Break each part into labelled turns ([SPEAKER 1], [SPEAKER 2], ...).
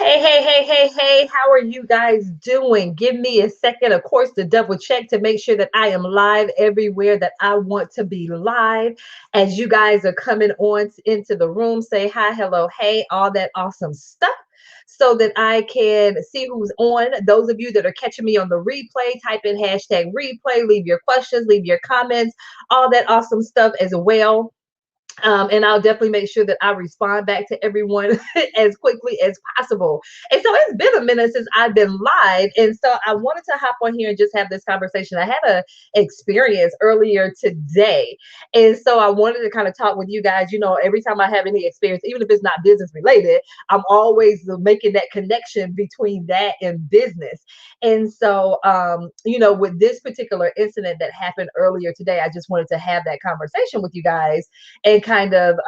[SPEAKER 1] Hey, how are you guys doing? Give me a second, of course, to double check to make sure that I am live everywhere that I want to be live. As you guys are coming on into the room, say hi, hello, hey, all that awesome stuff so that I can see who's on. Those of you that are catching me on the replay, type in hashtag replay, leave your questions, leave your comments, all that awesome stuff as well. And I'll definitely make sure that I respond back to everyone as quickly as possible. And so it's been a minute since I've been live. And so I wanted to hop on here and just have this conversation. I had a experience earlier today. And so I wanted to kind of talk with you guys. Every time I have any experience, even if it's not business related, I'm always making that connection between that and business. And so, with this particular incident that happened earlier today, I just wanted to have that conversation with you guys and kind of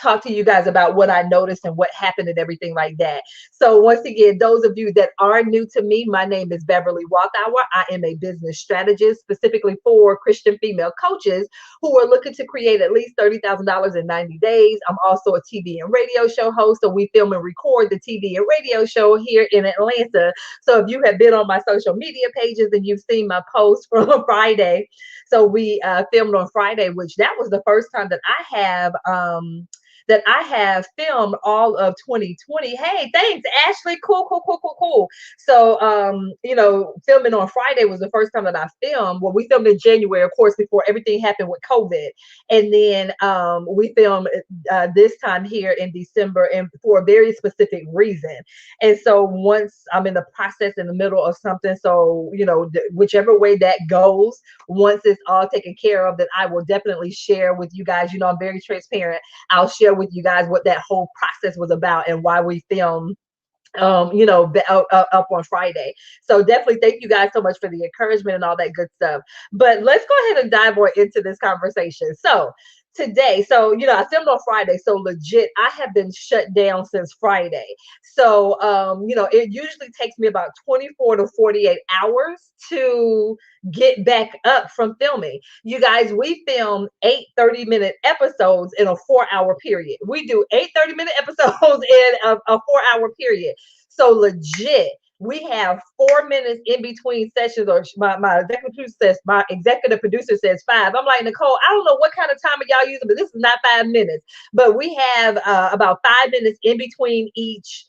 [SPEAKER 1] talk to you guys about what I noticed and what happened and everything like that. So once again, those of you that are new to me, my name is Beverly Walthour. I am a business strategist specifically for Christian female coaches who are looking to create at least $30,000 in 90 days. I'm also a TV and radio show host, so we film and record the TV and radio show here in Atlanta. So if you have been on my social media pages and you've seen my post from Friday, so we filmed on Friday, which that was the first time that I have filmed all of 2020. Hey, thanks, Ashley. Cool. So, filming on Friday was the first time that I filmed. Well, we filmed in January, of course, before everything happened with COVID. And then we filmed this time here in December and for a very specific reason. And so once I'm in the process in the middle of something, so, whichever way that goes, once it's all taken care of, then I will definitely share with you guys. I'm very transparent. I'll share with you guys what that whole process was about and why we filmed up on Friday. So definitely thank you guys so much for the encouragement and all that good stuff. But let's go ahead and dive more into this conversation. So today, I filmed on Friday, so legit I have been shut down since Friday. So it usually takes me about 24 to 48 hours to get back up from filming. You guys, we film 8 30-minute episodes in a 4 hour period. We do 8 30-minute episodes in a 4 hour period. So legit, we have 4 minutes in between sessions, or my executive producer says 5. I'm like, Nicole, I don't know what kind of time are y'all using, but this is not 5 minutes. But we have about 5 minutes in between each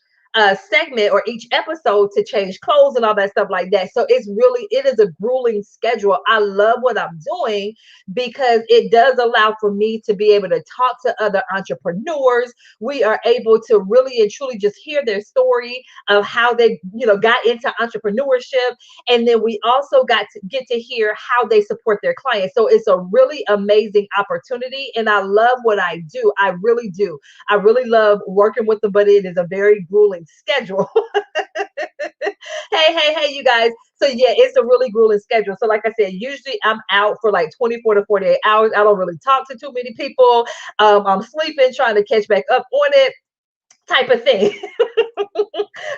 [SPEAKER 1] segment or each episode to change clothes and all that stuff like that. So it is a grueling schedule. I love what I'm doing because it does allow for me to be able to talk to other entrepreneurs. We are able to really and truly just hear their story of how they, got into entrepreneurship. And then we also get to hear how they support their clients. So it's a really amazing opportunity. And I love what I do. I really do. I really love working with them, but it is a very grueling schedule. Hey, you guys. So yeah, it's a really grueling schedule. So like I said, usually I'm out for like 24 to 48 hours. I don't really talk to too many people. I'm sleeping, trying to catch back up on it, type of thing.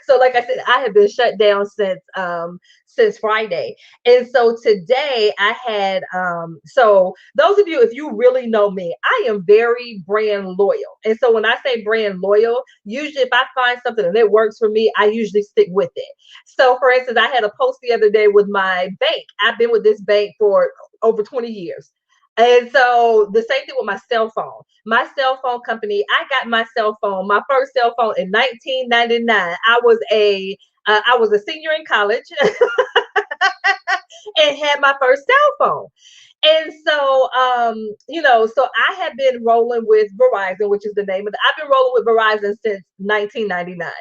[SPEAKER 1] So like I said, I have been shut down since Friday. And so today I had so those of you, if you really know me, I am very brand loyal. And so when I say brand loyal, usually if I find something and it works for me, I usually stick with it. So for instance, I had a post the other day with my bank. I've been with this bank for over 20 years. And so the same thing with my cell phone. My cell phone company, I got my cell phone, my first cell phone in 1999. I was a senior in college and had my first cell phone. And so, so I have been rolling with Verizon, which is the name of the, I've been rolling with Verizon since 1999.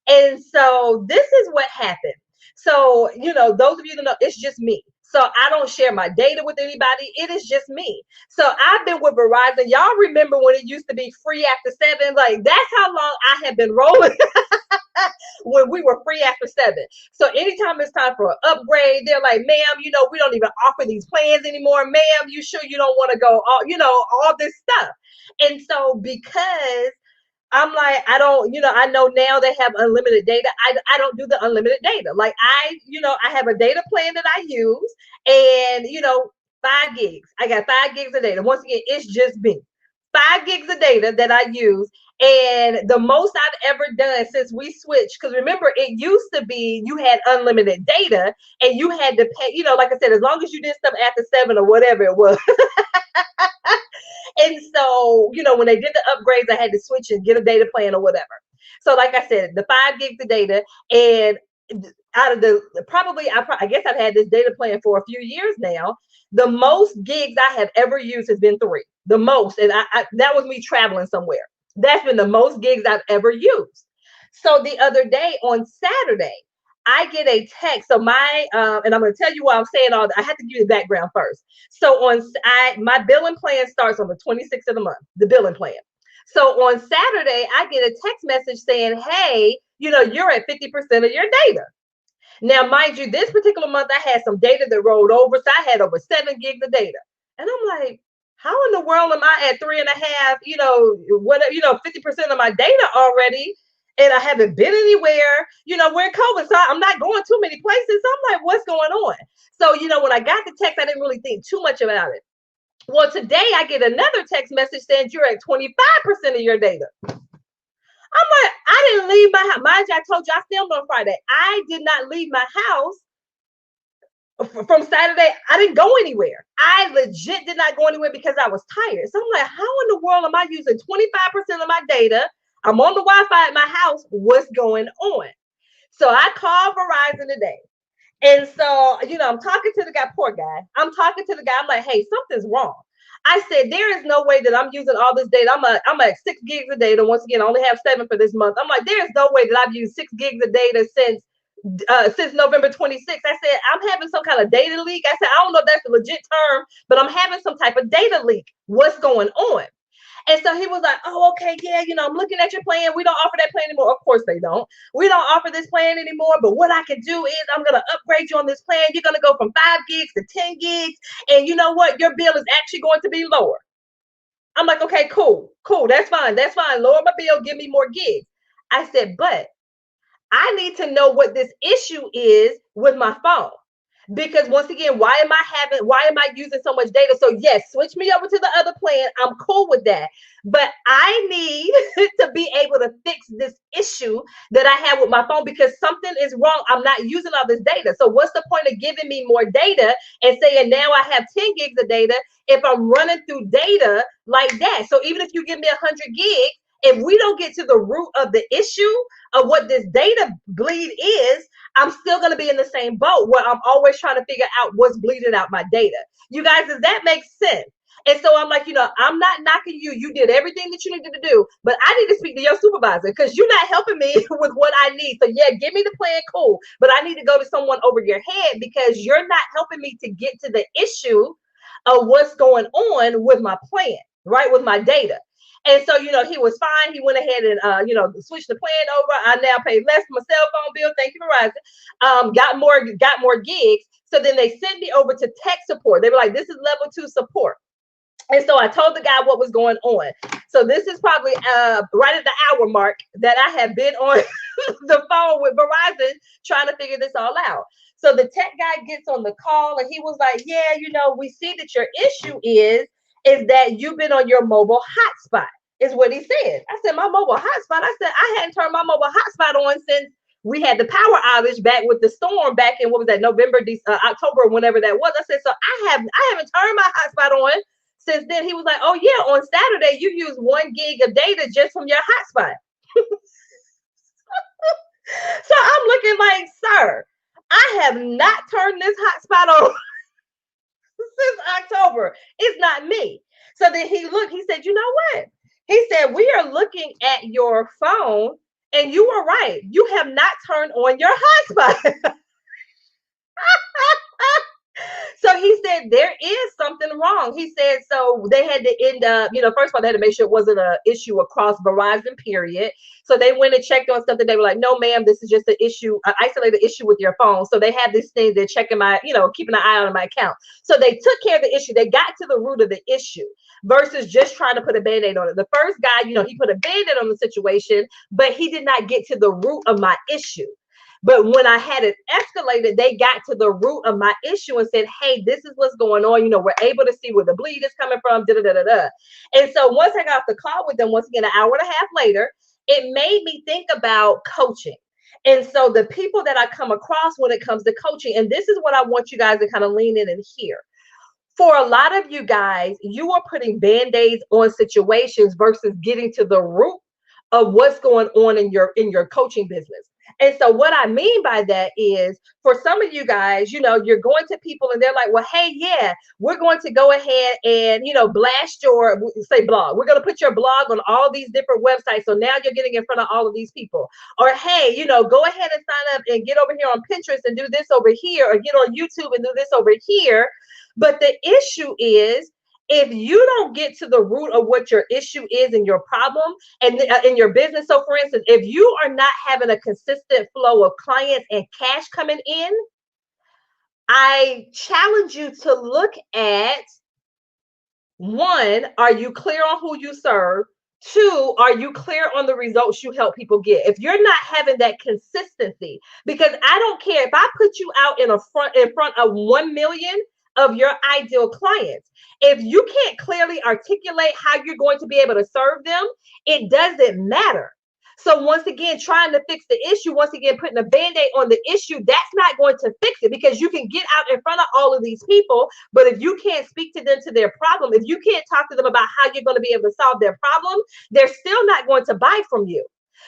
[SPEAKER 1] And so this is what happened. So, those of you that know, it's just me. So I don't share my data with anybody. It is just me. So I've been with Verizon. Y'all remember when it used to be free after 7? Like that's how long I have been rolling when we were free after 7. So anytime it's time for an upgrade, they're like, ma'am, we don't even offer these plans anymore. Ma'am, you sure you don't want to go all this stuff. And so because I'm like, I don't, I know now they have unlimited data. I don't do the unlimited data. Like I have a data plan that I use and, 5 gigs. I got 5 gigs of data. Once again, it's just me. 5 gigs of data that I use. And the most I've ever done since we switched, because remember, it used to be you had unlimited data and you had to pay, like I said, as long as you did stuff after 7 or whatever it was. And so, when they did the upgrades, I had to switch and get a data plan or whatever. So, like I said, the 5 gigs of data, and out of the I guess I've had this data plan for a few years now. The most gigs I have ever used has been 3. The most, and that was me traveling somewhere. That's been the most gigs I've ever used. So the other day on Saturday, I get a text. So and I'm going to tell you why I'm saying all that. I have to give you the background first. So my billing plan starts on the 26th of the month, the billing plan. So on Saturday, I get a text message saying, hey, you're at 50% of your data. Now, mind you, this particular month, I had some data that rolled over. So I had over 7 gigs of data. And I'm like, how in the world am I at 3.5, 50% of my data already? And I haven't been anywhere, we're in COVID. So I'm not going too many places. So I'm like, what's going on? So, when I got the text, I didn't really think too much about it. Well, today I get another text message saying you're at 25% of your data. I'm like, I didn't leave my house. Mind you, I told you I filmed on Friday. I did not leave my house from Saturday. I didn't go anywhere. I legit did not go anywhere because I was tired. So I'm like, how in the world am I using 25% of my data? I'm on the Wi-Fi at my house. What's going on? So I called Verizon today. And so, I'm talking to the guy, poor guy. I'm talking to the guy. I'm like, hey, something's wrong. I said, there is no way that I'm using all this data. I'm at 6 gigs of data. Once again, I only have 7 for this month. I'm like, there's no way that I've used 6 gigs of data since November 26th. I said, I'm having some kind of data leak. I said, I don't know if that's a legit term, but I'm having some type of data leak. What's going on? And so he was like, oh, okay, yeah, I'm looking at your plan. We don't offer that plan anymore. Of course they don't. We don't offer this plan anymore. But what I can do is I'm going to upgrade you on this plan. You're going to go from 5 gigs to 10 gigs. And you know what? Your bill is actually going to be lower. I'm like, okay, cool. That's fine. Lower my bill. Give me more gigs. I said, but I need to know what this issue is with my phone. Because once again, why am I using so much data? So yes, switch me over to the other plan. I'm cool with that. But I need to be able to fix this issue that I have with my phone because something is wrong. I'm not using all this data. So what's the point of giving me more data and saying now I have 10 gigs of data if I'm running through data like that? So even if you give me 100 gigs, if we don't get to the root of the issue of what this data bleed is, I'm still going to be in the same boat where I'm always trying to figure out what's bleeding out my data. You guys, does that make sense? And so I'm like, I'm not knocking you. You did everything that you needed to do, but I need to speak to your supervisor because you're not helping me with what I need. So yeah, give me the plan, cool. But I need to go to someone over your head because you're not helping me to get to the issue of what's going on with my plan, right? With my data. And so, he was fine. He went ahead and, switched the plan over. I now pay less for my cell phone bill. Thank you, Verizon. Got more gigs. So then they sent me over to tech support. They were like, this is level 2 support. And so I told the guy what was going on. So this is probably right at the hour mark that I have been on the phone with Verizon trying to figure this all out. So the tech guy gets on the call and he was like, yeah, we see that your issue is that you've been on your mobile hotspot, is what he said. I said, my mobile hotspot? I said, I hadn't turned my mobile hotspot on since we had the power outage back with the storm back in, what was that, October, whenever that was. I said, so I haven't turned my hotspot on since then. He was like, oh yeah, on Saturday, you used 1 gig of data just from your hotspot. So I'm looking like, sir, I have not turned this hotspot on since October. It's not me. So then he said, you know what? He said, we are looking at your phone and you were right. You have not turned on your hotspot. So he said, there is something wrong. He said, so they had to end up, first of all, they had to make sure it wasn't an issue across Verizon, period. So they went and checked on something. They were like, no, ma'am, this is just an issue, an isolated issue with your phone. So they have these things, they're checking keeping an eye on my account. So they took care of the issue. They got to the root of the issue versus just trying to put a band-aid on it. The first guy, he put a band-aid on the situation, but he did not get to the root of my issue. But when I had it escalated, they got to the root of my issue and said, hey, this is what's going on. We're able to see where the bleed is coming from. Da, da, da, da, da. And so once I got off the call with them, once again, an hour and a half later, it made me think about coaching. And so the people that I come across when it comes to coaching, and this is what I want you guys to kind of lean in and hear. For a lot of you guys, you are putting band-aids on situations versus getting to the root of what's going on in your coaching business. And so what I mean by that is, for some of you guys, you're going to people and they're like, well, hey, yeah, we're going to go ahead and, blast your, say, blog. We're going to put your blog on all these different websites. So now you're getting in front of all of these people. Or, hey, go ahead and sign up and get over here on Pinterest and do this over here, or get on YouTube and do this over here. But the issue is, if you don't get to the root of what your issue is and your problem and in your business. So for instance, if you are not having a consistent flow of clients and cash coming in, I challenge you to look at, one, are you clear on who you serve? Two, are you clear on the results you help people get? If you're not having that consistency, because I don't care if I put you out in front of 1 million of your ideal clients, if you can't clearly articulate how you're going to be able to serve them, it doesn't matter. So once again, trying to fix the issue, once again, putting a band-aid on the issue, that's not going to fix it, because you can get out in front of all of these people, but if you can't speak to them to their problem, if you can't talk to them about how you're going to be able to solve their problem, they're still not going to buy from you.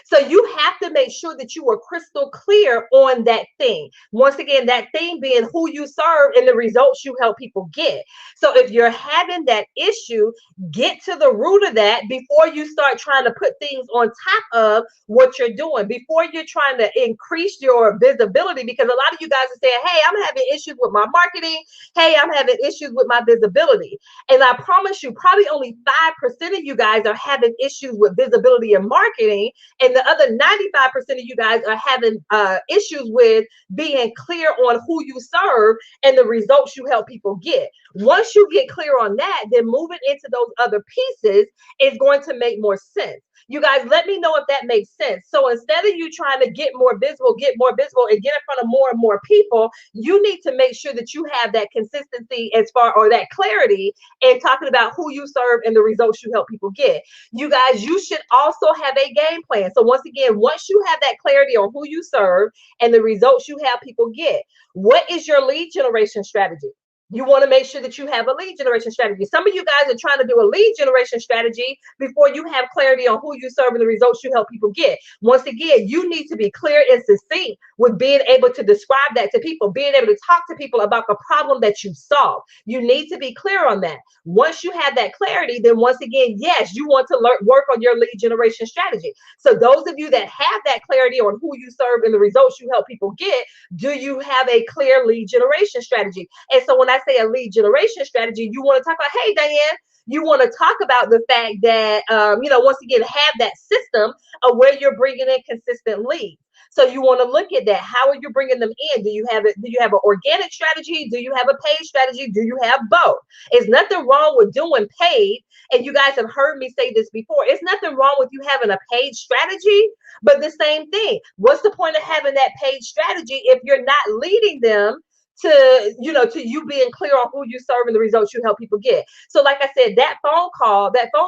[SPEAKER 1] So you have to make sure that you are crystal clear on that thing. Once again, that thing being who you serve and the results you help people get. So if you're having that issue, get to the root of that before you start trying to put things on top of what you're doing, before you're trying to increase your visibility, because a lot of you guys are saying, hey, I'm having issues with my marketing. Hey, I'm having issues with my visibility. And I promise you, probably only 5% of you guys are having issues with visibility and marketing. And the other 95% of you guys are having issues with being clear on who you serve and the results you help people get. Once you get clear on that, then moving into those other pieces is going to make more sense. You guys, let me know if that makes sense. So instead of you trying to get more visible, and get in front of more and more people, you need to make sure that you have that consistency or that clarity in talking about who you serve and the results you help people get. You guys, you should also have a game plan. So once again, once you have that clarity on who you serve and the results you have people get, what is your lead generation strategy? You want to make sure that you have a lead generation strategy. Some of you guys are trying to do a lead generation strategy before you have clarity on who you serve and the results you help people get. Once again, you need to be clear and succinct with being able to describe that to people, being able to talk to people about the problem that you solve. You need to be clear on that. Once you have that clarity, then once again, yes, you want to work on your lead generation strategy. So those of you that have that clarity on who you serve and the results you help people get, do you have a clear lead generation strategy? And so when I say a lead generation strategy, you want to talk about, hey, Diane, you want to talk about the fact that, once again, have that system of where you're bringing in consistent leads. So you want to look at that. How are you bringing them in? Do you have an organic strategy? Do you have a paid strategy? Do you have both? It's nothing wrong with doing paid. And you guys have heard me say this before. It's nothing wrong with you having a paid strategy, but the same thing. What's the point of having that paid strategy if you're not leading them to you being clear on who you serve and the results you help people get? So like I said, that phone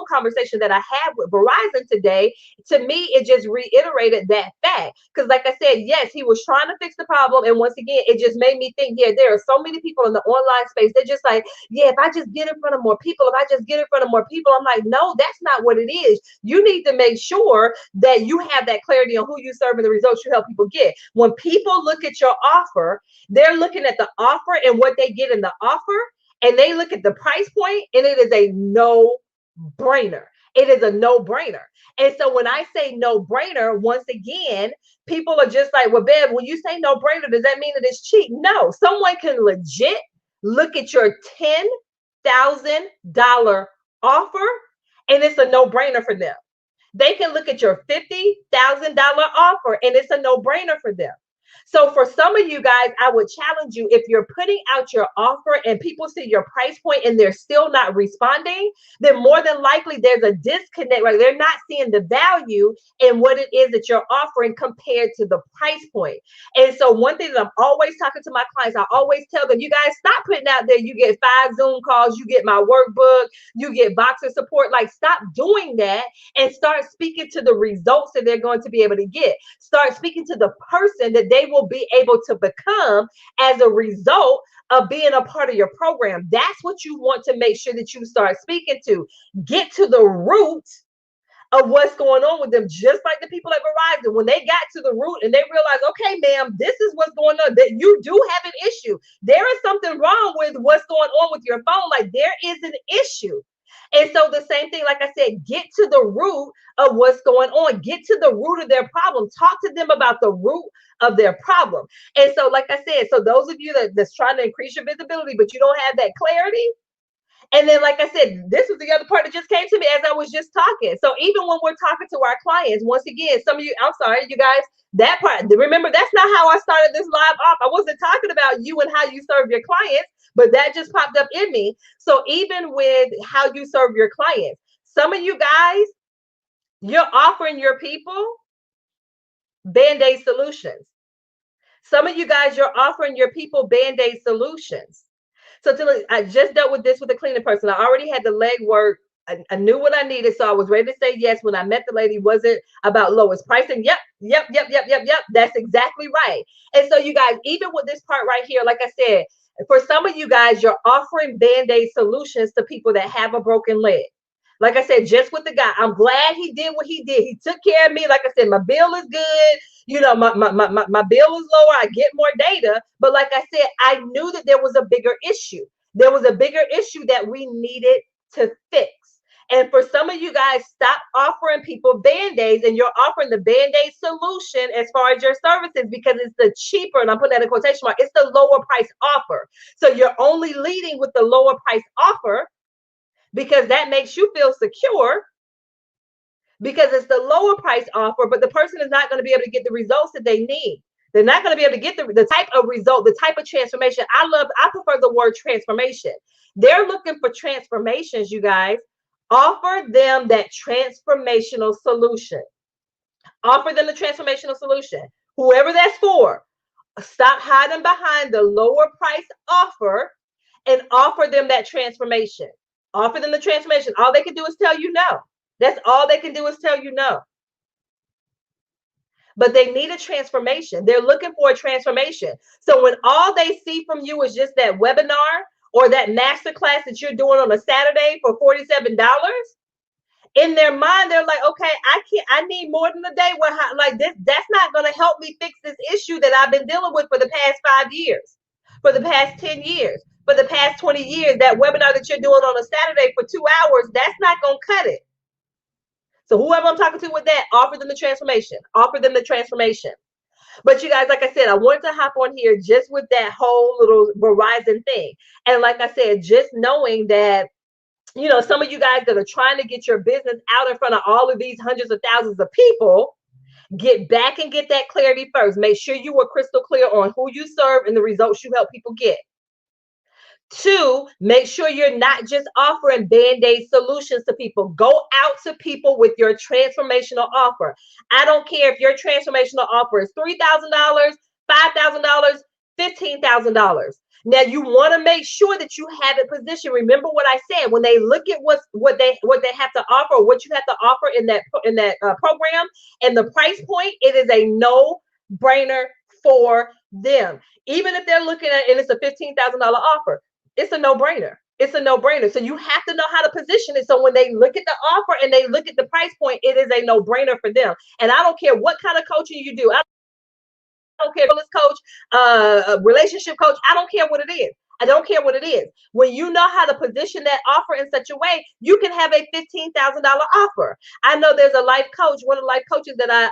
[SPEAKER 1] conversation that I had with Verizon today, to me, it just reiterated that fact. Because like I said, yes, he was trying to fix the problem. And once again, it just made me think, yeah, there are so many people in the online space. They're just like, yeah, if I just get in front of more people, I'm like, no, that's not what it is. You need to make sure that you have that clarity on who you serve and the results you help people get. When people look at your offer, they're looking at the offer and what they get in the offer, and they look at the price point, and it is a no-brainer. It is a no-brainer. And so when I say no-brainer, once again, people are just like, well, Bev, when you say no-brainer, does that mean that it's cheap? No, someone can legit look at your $10,000 offer, and it's a no-brainer for them. They can look at your $50,000 offer, and it's a no-brainer for them. So for some of you guys, I would challenge you, if you're putting out your offer and people see your price point and they're still not responding, then more than likely there's a disconnect, right? They're not seeing the value in what it is that you're offering compared to the price point. And so one thing that I'm always talking to my clients, I always tell them, you guys stop putting out there, you get 5 Zoom calls, you get my workbook, you get boxer support. Like, stop doing that and start speaking to the results that they're going to be able to get. Start speaking to the person that they will be able to become as a result of being a part of your program. That's what you want to make sure that you start speaking to. Get to the root of what's going on with them, just like the people at Verizon. When they got to the root and they realized, okay, ma'am, this is what's going on, that you do have an issue. There is something wrong with what's going on with your phone. Like, there is an issue. And so the same thing, like I said, get to the root of what's going on. Get to the root of their problem. Talk to them about the root of their problem. And so, like I said, so those of you that's trying to increase your visibility, but you don't have that clarity. And then, like I said, this was the other part that just came to me as I was just talking. So even when we're talking to our clients, once again, some of you, I'm sorry, you guys, that part, remember, that's not how I started this live off. I wasn't talking about you and how you serve your clients, but that just popped up in me. So even with how you serve your clients, some of you guys, you're offering your people Band-Aid solutions. Some of you guys, you're offering your people Band-Aid solutions. So I just dealt with this with a cleaning person. I already had the leg work. I knew what I needed, so I was ready to say yes. When I met the lady, was it about lowest pricing? Yep. That's exactly right. And so you guys, even with this part right here, like I said, for some of you guys, you're offering Band-Aid solutions to people that have a broken leg. Like I said, just with the guy, I'm glad he did what he did. He took care of me. Like I said, my bill is good. You know, my bill is lower. I get more data. But like I said, I knew that there was a bigger issue. There was a bigger issue that we needed to fix. And for some of you guys, stop offering people Band-Aids, and you're offering the Band-Aid solution as far as your services, because it's the cheaper, and I'm putting that in quotation mark, it's the lower price offer. So you're only leading with the lower price offer because that makes you feel secure, because it's the lower price offer, but the person is not going to be able to get the results that they need. They're not going to be able to get the type of result, the type of transformation. I prefer the word transformation. They're looking for transformations, you guys. Offer them that transformational solution. Offer them the transformational solution. Whoever that's for, stop hiding behind the lower price offer and offer them that transformation. Offer them the transformation. All they can do is tell you no. That's all they can do is tell you no. But they need a transformation. They're looking for a transformation. So when all they see from you is just that webinar or that masterclass that you're doing on a Saturday for $47, in their mind, they're like, okay, I need more than a day. Where, like, that's not going to help me fix this issue that I've been dealing with for the past 5 years, for the past 10 years, for the past 20 years. That webinar that you're doing on a Saturday for 2 hours, that's not going to cut it. So whoever I'm talking to with that, offer them the transformation. Offer them the transformation. But you guys, like I said, I wanted to hop on here just with that whole little Verizon thing. And like I said, just knowing that, you know, some of you guys that are trying to get your business out in front of all of these hundreds of thousands of people, get back and get that clarity first. Make sure you were crystal clear on who you serve and the results you help people get. 2, make sure you're not just offering Band-Aid solutions to people. Go out to people with your transformational offer. I don't care if your transformational offer is $3,000, $5,000, $15,000. Now you want to make sure that you have it positioned. Remember what I said, when they look at what they have to offer, or what you have to offer in that program and the price point, it is a no-brainer for them. Even if they're looking at, and it's a $15,000 offer, it's a no-brainer. It's a no-brainer. So you have to know how to position it. So when they look at the offer and they look at the price point, it is a no-brainer for them. And I don't care what kind of coaching you do. I don't care if it's coach, a relationship coach. I don't care what it is. I don't care what it is. When you know how to position that offer in such a way, you can have a $15,000 offer. I know there's a life coach, one of the life coaches that I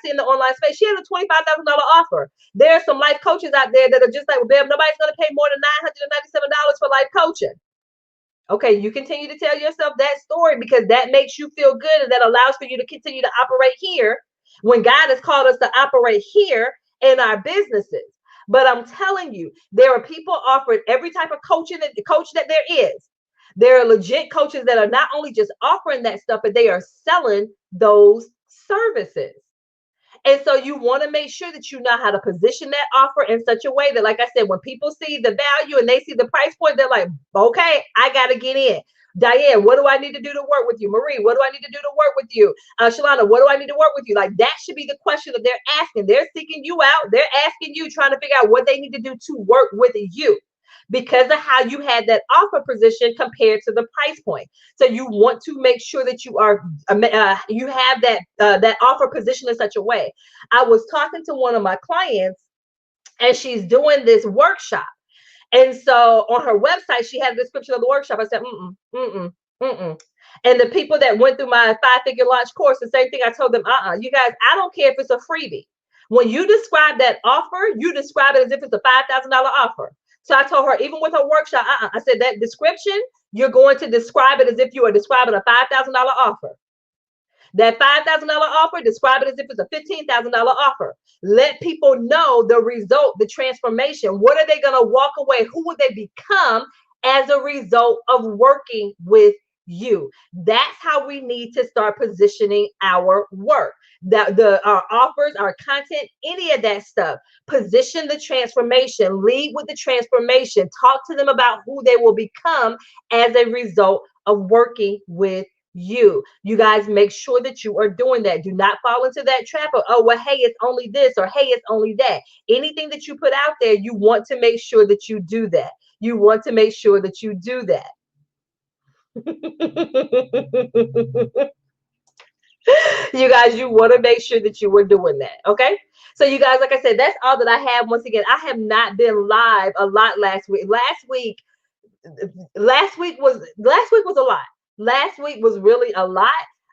[SPEAKER 1] see in the online space. She has a $25,000 offer. There are some life coaches out there that are just like, well, babe, nobody's going to pay more than $997 for life coaching. Okay, you continue to tell yourself that story because that makes you feel good, and that allows for you to continue to operate here when God has called us to operate here in our businesses. But I'm telling you, there are people offering every type of coach that there is. There are legit coaches that are not only just offering that stuff, but they are selling those services. And so you want to make sure that you know how to position that offer in such a way that, like I said, when people see the value and they see the price point, they're like, okay, I got to get in. Diane, what do I need to do to work with you? Marie, what do I need to do to work with you? Shalana, what do I need to work with you? Like that should be the question that they're asking. They're seeking you out. They're asking you, trying to figure out what they need to do to work with you because of how you had that offer position compared to the price point. So you want to make sure that you have that offer position in such a way. I was talking to one of my clients, and she's doing this workshop. And so on her website, she had a description of the workshop. I said, mm-mm. And the people that went through my 5-figure launch course, the same thing I told them, you guys, I don't care if it's a freebie. When you describe that offer, you describe it as if it's a $5,000 offer. So I told her, even with her workshop, I said that description, you're going to describe it as if you are describing a $5,000 offer. That $5,000 offer, describe it as if it's a $15,000 offer. Let people know the result, the transformation. What are they going to walk away? Who will they become as a result of working with you? That's how we need to start positioning our work. Our offers, our content, any of that stuff. Position the transformation. Lead with the transformation. Talk to them about who they will become as a result of working with you guys. Make sure that you are doing that. Do not fall into that trap of, oh, well, hey, it's only this, or hey, it's only that. Anything that you put out there, you want to make sure that you do that. You want to make sure that you do that. You guys, you want to make sure that you were doing that. Okay. So you guys, like I said, that's all that I have. Once again, I have not been live a lot last week. Last week was a lot. Last week was really a lot.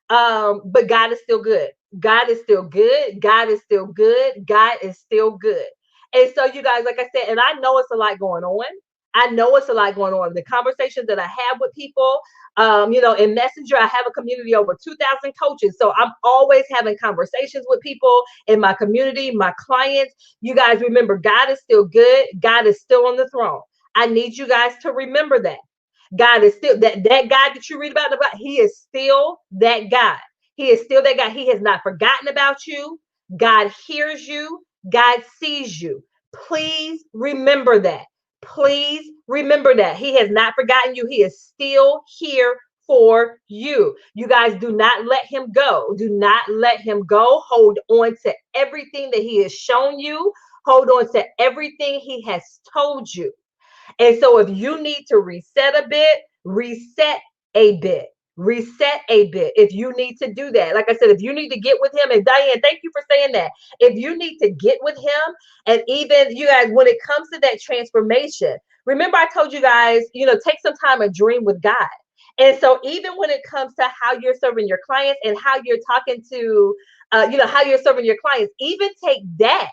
[SPEAKER 1] But God is still good. God is still good. God is still good. God is still good. And so you guys, like I said, and I know it's a lot going on. I know it's a lot going on. The conversations that I have with people, in Messenger, I have a community over 2,000 coaches. So I'm always having conversations with people in my community, my clients. You guys remember, God is still good. God is still on the throne. I need you guys to remember that. God is still that God that you read about, he is still that God. He is still that God. He has not forgotten about you. God hears you. God sees you. Please remember that. Please remember that. He has not forgotten you. He is still here for you. You guys, do not let him go. Do not let him go. Hold on to everything that he has shown you. Hold on to everything he has told you. And so if you need to reset a bit, reset a bit. Reset a bit if you need to do that. Like I said, if you need to get with him, and Diane, thank you for saying that. If you need to get with him, and even you guys, when it comes to that transformation, remember I told you guys, take some time and dream with God. And so even when it comes to how you're serving your clients and how you're talking to, how you're serving your clients, even take that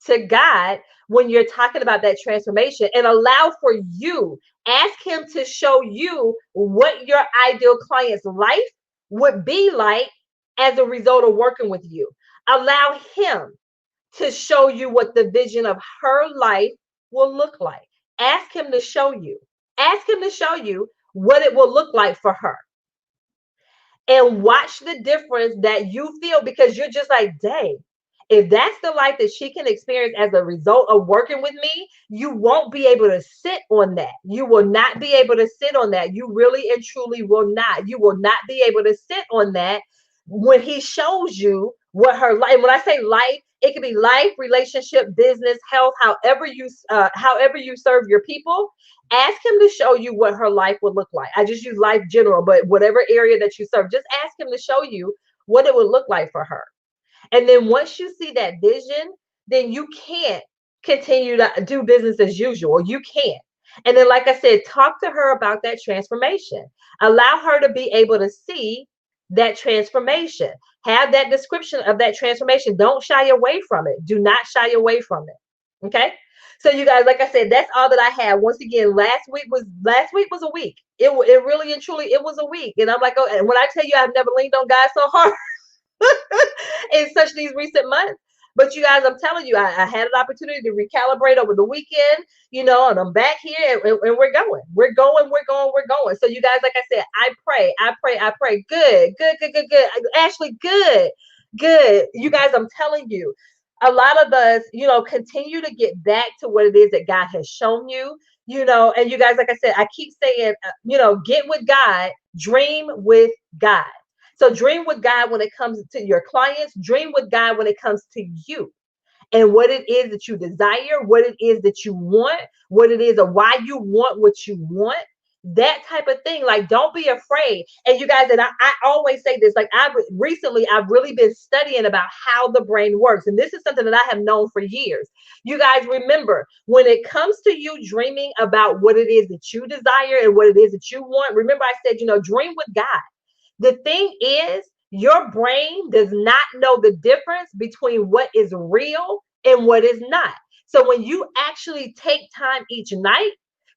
[SPEAKER 1] to God when you're talking about that transformation and allow for you, ask him to show you what your ideal client's life would be like as a result of working with you. Allow him to show you what the vision of her life will look like. Ask him to show you. Ask him to show you what it will look like for her. And watch the difference that you feel, because you're just like, dang, if that's the life that she can experience as a result of working with me, you won't be able to sit on that. You will not be able to sit on that. You really and truly will not. You will not be able to sit on that when he shows you what her life. When I say life, it could be life, relationship, business, health, however you serve your people. Ask him to show you what her life would look like. I just use life general, but whatever area that you serve, just ask him to show you what it would look like for her. And then once you see that vision, then you can't continue to do business as usual. You can't. And then, like I said, talk to her about that transformation. Allow her to be able to see that transformation. Have that description of that transformation. Don't shy away from it. Do not shy away from it. Okay. So you guys, like I said, that's all that I have. Once again, last week was a week. It really and truly, it was a week. And I'm like, oh, and when I tell you I've never leaned on God so hard in such these recent months, But you guys, I'm telling you, I had an opportunity to recalibrate over the weekend, and I'm back here, and we're going. We're going, we're going, we're going. So you guys, like I said, I pray, I pray, I pray. Good, good, good, good, good. Ashley, good, good. You guys, I'm telling you, a lot of us, continue to get back to what it is that God has shown you, and you guys, like I said, I keep saying, get with God, dream with God. So dream with God when it comes to your clients, dream with God when it comes to you and what it is that you desire, what it is that you want, what it is or why you want what you want. That type of thing. Like, don't be afraid. And you guys, and I always say this, like I've really been studying about how the brain works. And this is something that I have known for years. You guys remember, when it comes to you dreaming about what it is that you desire and what it is that you want, remember I said, dream with God. The thing is, your brain does not know the difference between what is real and what is not. So when you actually take time each night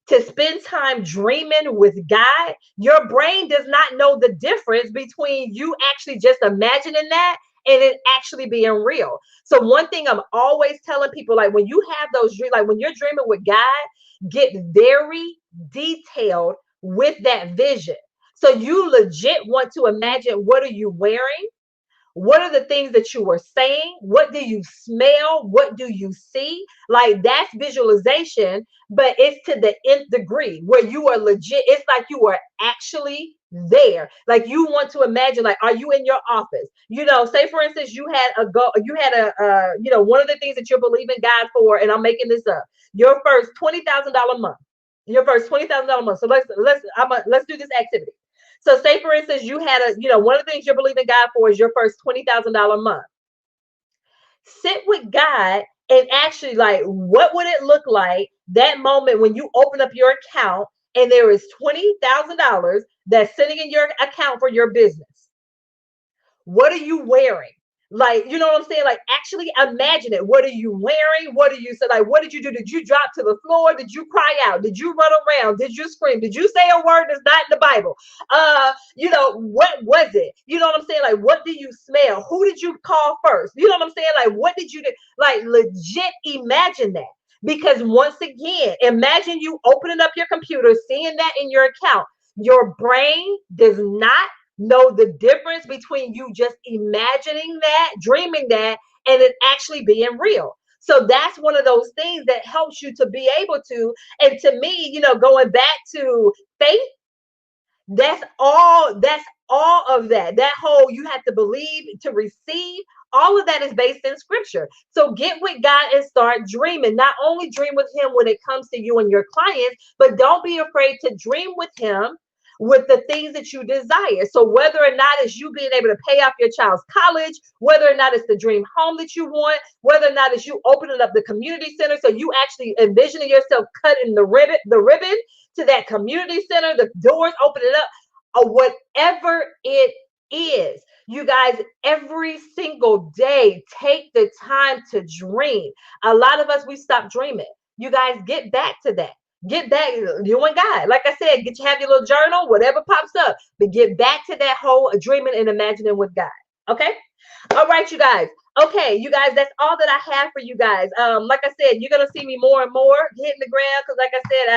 [SPEAKER 1] to spend time dreaming with God, your brain does not know the difference between you actually just imagining that and it actually being real. So one thing I'm always telling people, like when you have those dreams, like when you're dreaming with God, get very detailed with that vision. So you legit want to imagine, what are you wearing? What are the things that you are saying? What do you smell? What do you see? Like, that's visualization, but it's to the nth degree where you are legit. It's like you are actually there. Like, you want to imagine, like, are you in your office? Say for instance, one of the things that you're believing God for, and I'm making this up, your first $20,000 month. Your first $20,000 month. So let's do this activity. So say for instance, you had one of the things you're believing God for is your first $20,000 month. Sit with God and actually, like, what would it look like that moment when you open up your account and there is $20,000 that's sitting in your account for your business? What are you wearing? Like, you know what I'm saying? Like, actually imagine it. What are you wearing? What do you say? Like, what did you do? Did you drop to the floor? Did you cry out? Did you run around? Did you scream? Did you say a word that's not in the Bible? What was it? You know what I'm saying? Like, what do you smell? Who did you call first? You know what I'm saying? Like, what did you do? Like, legit imagine that. Because once again, imagine you opening up your computer, seeing that in your account. Your brain does not know the difference between you just imagining that, dreaming that, and it actually being real. So that's one of those things that helps you to be able to, and to me, going back to faith, that's all of that. That whole, you have to believe to receive. All of that is based in scripture. So get with God and start dreaming. Not only dream with him when it comes to you and your clients, but don't be afraid to dream with him with the things that you desire. So whether or not it's you being able to pay off your child's college, whether or not it's the dream home that you want, whether or not it's you opening up the community center, so you actually envisioning yourself cutting the ribbon to that community center, the doors opening up, or whatever it is. You guys, every single day, take the time to dream. A lot of us, we stop dreaming. You guys, get back to that. Get back, you and God. Like I said, have your little journal, whatever pops up, but get back to that whole dreaming and imagining with God. Okay. All right, you guys. Okay, you guys, that's all that I have for you guys. Like I said, you're gonna see me more and more hitting the ground because, like I said,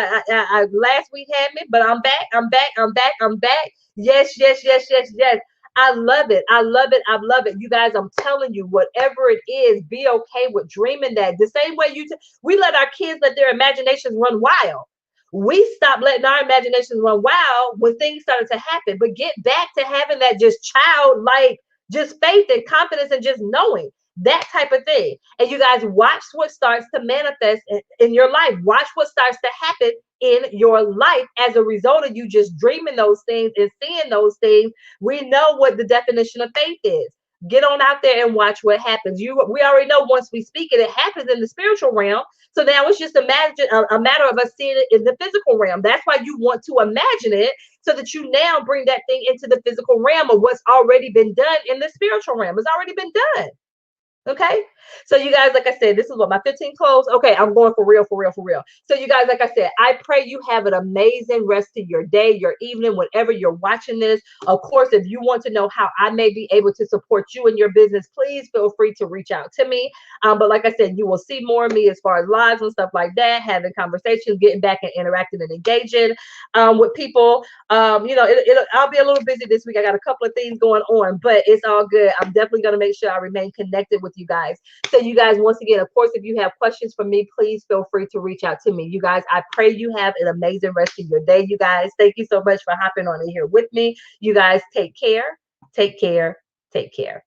[SPEAKER 1] I last week had me, but I'm back. I'm back. I'm back. I'm back. Yes, yes, yes, yes, yes. I love it. I love it. I love it. You guys, I'm telling you, whatever it is, be okay with dreaming that. The same way we let our kids let their imaginations run wild. We stop letting our imaginations run wild when things started to happen. But get back to having that just childlike, just faith and confidence and just knowing that type of thing. And you guys, watch what starts to manifest in your life. Watch what starts to happen in your life as a result of you just dreaming those things and seeing those things. We know what the definition of faith is. Get on out there and watch what happens. We already know once we speak it, it happens in the spiritual realm. So now it's just a matter of us seeing it in the physical realm. That's why you want to imagine it, so that you now bring that thing into the physical realm of what's already been done in the spiritual realm. It's already been done. Okay. So you guys, like I said, this is what my 15 close. Okay, I'm going for real, for real, for real. So you guys, like I said, I pray you have an amazing rest of your day, your evening, whenever you're watching this. Of course, if you want to know how I may be able to support you in your business, please feel free to reach out to me. But like I said, you will see more of me as far as lives and stuff like that, having conversations, getting back and interacting and engaging with people. I'll be a little busy this week. I got a couple of things going on, but it's all good. I'm definitely going to make sure I remain connected with you guys. So you guys, once again, of course, if you have questions for me, please feel free to reach out to me. You guys, I pray you have an amazing rest of your day. You guys, thank you so much for hopping on in here with me. You guys take care, take care, take care.